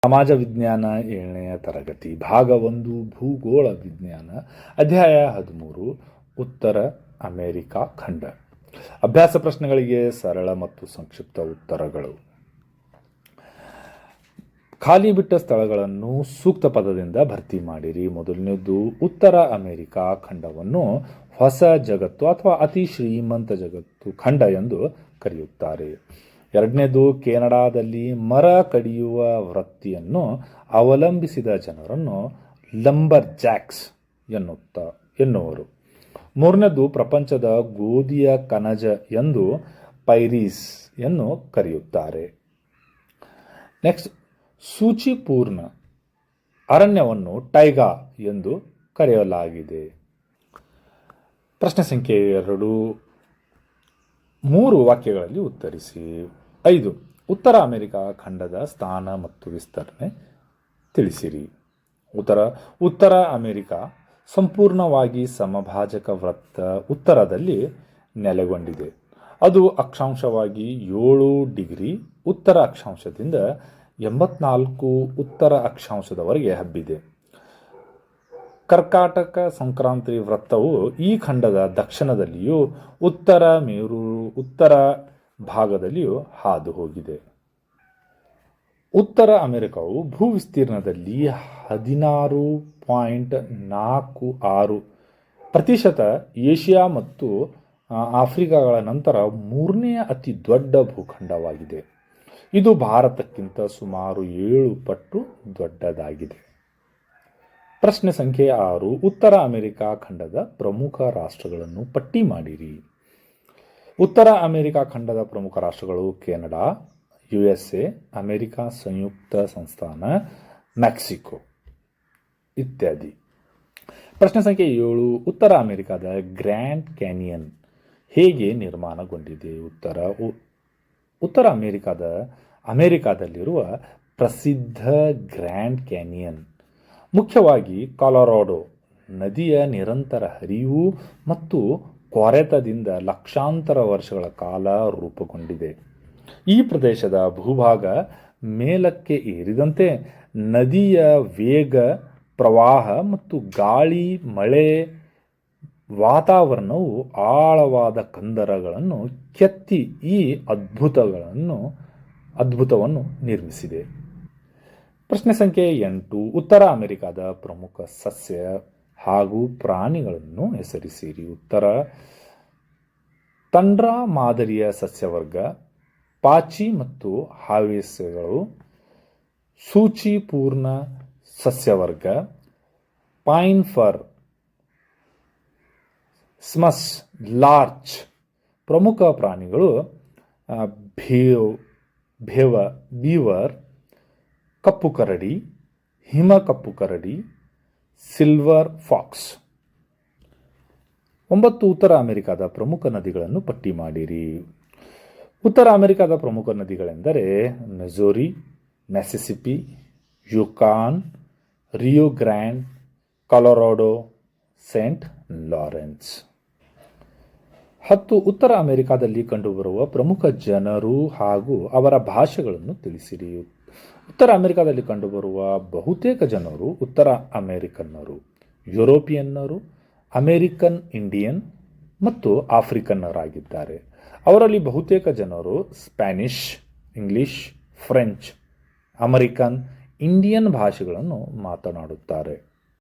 ಸಮಾಜ ವಿಜ್ಞಾನ 7ನೇ ತರಗತಿ ಭಾಗ 1 ಭೂಗೋಳ ವಿಜ್ಞಾನ ಅಧ್ಯಾಯ 13 ಉತ್ತರ ಅಮೆರಿಕಾ ಖಂಡ. ಅಭ್ಯಾಸ ಪ್ರಶ್ನೆಗಳಿಗೆ ಸರಳ ಮತ್ತು ಸಂಕ್ಷಿಪ್ತ ಉತ್ತರಗಳು. ಖಾಲಿ ಬಿಟ್ಟ ಸ್ಥಳಗಳನ್ನು ಸೂಕ್ತ ಪದದಿಂದ ಭರ್ತಿ ಮಾಡಿರಿ. ಮೊದಲನೇದು, ಉತ್ತರ ಅಮೆರಿಕಾ ಖಂಡವನ್ನು ಹೊಸ ಜಗತ್ತು ಅಥವಾ ಅತಿ ಶ್ರೀಮಂತ ಜಗತ್ತು ಖಂಡ ಎಂದು ಕರೆಯುತ್ತಾರೆ. ಎರಡನೇದು, ಕೆನಡಾದಲ್ಲಿ ಮರ ಕಡಿಯುವ ವೃತ್ತಿಯನ್ನು ಅವಲಂಬಿಸಿದ ಜನರನ್ನು ಲಂಬರ್ ಜಾಕ್ಸ್ ಎನ್ನುವರು. ಮೂರನೇದು, ಪ್ರಪಂಚದ ಗೋಧಿಯ ಕಣಜ ಎಂದು ಪೈರೀಸ್ ಎಂದು ಕರೆಯುತ್ತಾರೆ. ನೆಕ್ಸ್ಟ್, ಸೂಚಿಪೂರ್ಣ ಅರಣ್ಯವನ್ನು ಟೈಗಾ ಎಂದು ಕರೆಯಲಾಗಿದೆ. ಪ್ರಶ್ನೆ ಸಂಖ್ಯೆ 2, 3 ವಾಕ್ಯಗಳಲ್ಲಿ ಉತ್ತರಿಸಿ. 5, ಉತ್ತರ ಅಮೆರಿಕಾ ಖಂಡದ ಸ್ಥಾನ ಮತ್ತು ವಿಸ್ತರಣೆ ತಿಳಿಸಿರಿ. ಉತ್ತರ ಅಮೆರಿಕಾ ಸಂಪೂರ್ಣವಾಗಿ ಸಮಭಾಜಕ ವೃತ್ತ ಉತ್ತರದಲ್ಲಿ ನೆಲೆಗೊಂಡಿದೆ. ಅದು ಅಕ್ಷಾಂಶವಾಗಿ 7 ಡಿಗ್ರಿ ಉತ್ತರ ಅಕ್ಷಾಂಶದಿಂದ 84 ಉತ್ತರ ಅಕ್ಷಾಂಶದವರೆಗೆ ಹಬ್ಬಿದೆ. ಕರ್ಕಾಟಕ ಸಂಕ್ರಾಂತಿ ವೃತ್ತವು ಈ ಖಂಡದ ದಕ್ಷಿಣದಲ್ಲಿಯೂ ಉತ್ತರ ಭಾಗದಲ್ಲಿಯೂ ಹಾದು ಹೋಗಿದೆ. ಉತ್ತರ ಅಮೆರಿಕವು ಭೂವಿಸ್ತೀರ್ಣದಲ್ಲಿ 16.46% ಏಷ್ಯಾ ಮತ್ತು ಆಫ್ರಿಕಾಗಳ ನಂತರ 3ನೇ ಅತಿ ದೊಡ್ಡ ಭೂಖಂಡವಾಗಿದೆ. ಇದು ಭಾರತಕ್ಕಿಂತ ಸುಮಾರು 7 ಪಟ್ಟು ದೊಡ್ಡದಾಗಿದೆ. ಪ್ರಶ್ನೆ ಸಂಖ್ಯೆ 6, ಉತ್ತರ ಅಮೆರಿಕಾ ಖಂಡದ ಪ್ರಮುಖ ರಾಷ್ಟ್ರಗಳನ್ನು ಪಟ್ಟಿ ಮಾಡಿರಿ. ಉತ್ತರ ಅಮೆರಿಕಾ ಖಂಡದ ಪ್ರಮುಖ ರಾಷ್ಟ್ರಗಳು ಕೆನಡಾ, USA, ಅಮೆರಿಕಾ ಸಂಯುಕ್ತ ಸಂಸ್ಥಾನ, ಮೆಕ್ಸಿಕೋ ಇತ್ಯಾದಿ. ಪ್ರಶ್ನೆ ಸಂಖ್ಯೆ 7, ಉತ್ತರ ಅಮೆರಿಕಾದ ಗ್ರ್ಯಾಂಡ್ ಕ್ಯಾನಿಯನ್ ಹೇಗೆ ನಿರ್ಮಾಣಗೊಂಡಿದೆ? ಉತ್ತರ ಅಮೆರಿಕಾದಲ್ಲಿರುವ ಪ್ರಸಿದ್ಧ ಗ್ರ್ಯಾಂಡ್ ಕ್ಯಾನಿಯನ್ ಮುಖ್ಯವಾಗಿ ಕೊಲೊರಾಡೋ ನದಿಯ ನಿರಂತರ ಹರಿವು ಮತ್ತು ಕೊರೆತದಿಂದ ಲಕ್ಷಾಂತರ ವರ್ಷಗಳ ಕಾಲ ರೂಪುಗೊಂಡಿದೆ. ಈ ಪ್ರದೇಶದ ಭೂಭಾಗ ಮೇಲಕ್ಕೆ ಏರಿದಂತೆ ನದಿಯ ವೇಗ, ಪ್ರವಾಹ ಮತ್ತು ಗಾಳಿ, ಮಳೆ, ವಾತಾವರಣವು ಆಳವಾದ ಕಂದರಗಳನ್ನು ಕೆತ್ತಿ ಈ ಅದ್ಭುತವನ್ನು ನಿರ್ಮಿಸಿದೆ. ಪ್ರಶ್ನೆ ಸಂಖ್ಯೆ 8, ಉತ್ತರ ಅಮೆರಿಕಾದ ಪ್ರಮುಖ ಸಸ್ಯ ಹಾಗೂ ಪ್ರಾಣಿಗಳನ್ನು ಹೆಸರಿಸಿರಿ. ತಂಡ್ರಾ ಮಾದರಿಯ ಸಸ್ಯವರ್ಗ, ಪಾಚಿ ಮತ್ತು ಹಾವೇಸೆಗಳು. ಸೂಚಿಪೂರ್ಣ ಸಸ್ಯವರ್ಗ, ಪೈನ್ ಫರ್, ಸ್ಮಸ್, ಲಾರ್ಚ್. ಪ್ರಮುಖ ಪ್ರಾಣಿಗಳು ಬೀವರ್, ಕಪ್ಪು ಕರಡಿ, ಹಿಮ ಕಪ್ಪು ಕರಡಿ, ಸಿಲ್ವರ್ ಫಾಕ್ಸ್. 9, ಉತ್ತರ ಅಮೆರಿಕಾದ ಪ್ರಮುಖ ನದಿಗಳನ್ನು ಪಟ್ಟಿ ಮಾಡಿರಿ. ಉತ್ತರ ಅಮೆರಿಕಾದ ಪ್ರಮುಖ ನದಿಗಳೆಂದರೆ ಮಿಸೂರಿ, ಮಿಸಿಸಿಪ್ಪಿ, ಯುಕಾನ್, ರಿಯೋ ಗ್ರ್ಯಾಂಡ್, ಕೊಲೊರಾಡೋ, ಸೇಂಟ್ ಲಾರೆನ್ಸ್. 10, ಉತ್ತರ ಅಮೆರಿಕಾದಲ್ಲಿ ಕಂಡುಬರುವ ಪ್ರಮುಖ ಜನರು ಹಾಗೂ ಅವರ ಭಾಷೆಗಳನ್ನು ತಿಳಿಸಿರಿ. ಉತ್ತರ ಅಮೆರಿಕಾದಲ್ಲಿ ಕಂಡುಬರುವ ಬಹುತೇಕ ಜನರು ಉತ್ತರ ಅಮೆರಿಕನ್ನರು, ಯುರೋಪಿಯನ್ನರು, ಅಮೆರಿಕನ್ ಇಂಡಿಯನ್ ಮತ್ತು ಆಫ್ರಿಕನ್ನರಾಗಿದ್ದಾರೆ. ಅವರಲ್ಲಿ ಬಹುತೇಕ ಜನರು Spanish, English, French, American Indian ಭಾಷೆಗಳನ್ನು ಮಾತನಾಡುತ್ತಾರೆ.